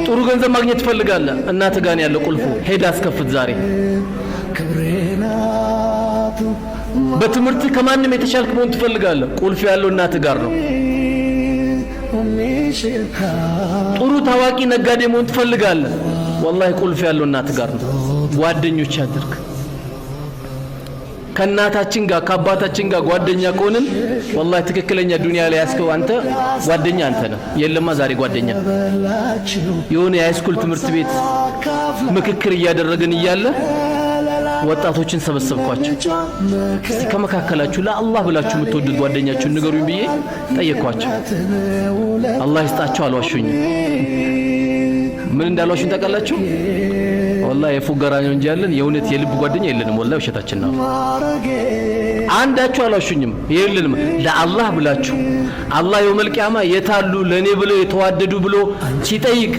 ጥሩ ገንዘብ ማግኘት ትፈልጋለህ እናት ጋር ያለው ቁልፉ ሄዳ አስከፍት ዛሬ በትምህርት ከማንም የተሻልክ መሆን ትፈልጋለህ ቁልፍ ያለው እናት ጋር ነው ጥሩ ታዋቂ ነጋዴ መሆን ትፈልጋለህ والله ቁልፍ ያለው እናት ጋር ነው ጓደኞች አድርግ ከናታችን ጋር ከአባታችን ጋር ጓደኛ ከሆነን والله ትክክለኛ ዱንያ ላይ ያስከው አንተ ጓደኛ አንተ ነህ የለማ ዛሬ ጓደኛ የሆነ የሃይስኩል ትምህርት ቤት ምክክር እያደረግን እያለ ወጣቶችን ሰበሰብኳቸው እስቲ ከመካከላችሁ ለአላህ ብላችሁ የምትወዱት ጓደኛችሁን ንገሩኝ ብዬ ጠየቅኳቸው አላህ ይስጣቸው አልዋሹኝ ምን እንዳልዋሹኝ ታውቃላችሁ والله የፉገራ ነው እንጂ ያለን የእውነት የልብ ጓደኛ የለንም والله ውሸታችን ነው አንዳችሁ አልዋሹኝም የለንም ለአላህ ብላችሁ አላህ የውመል ቂያማ የታሉ ለኔ ብለው የተዋደዱ ብሎ ሲጠይቅ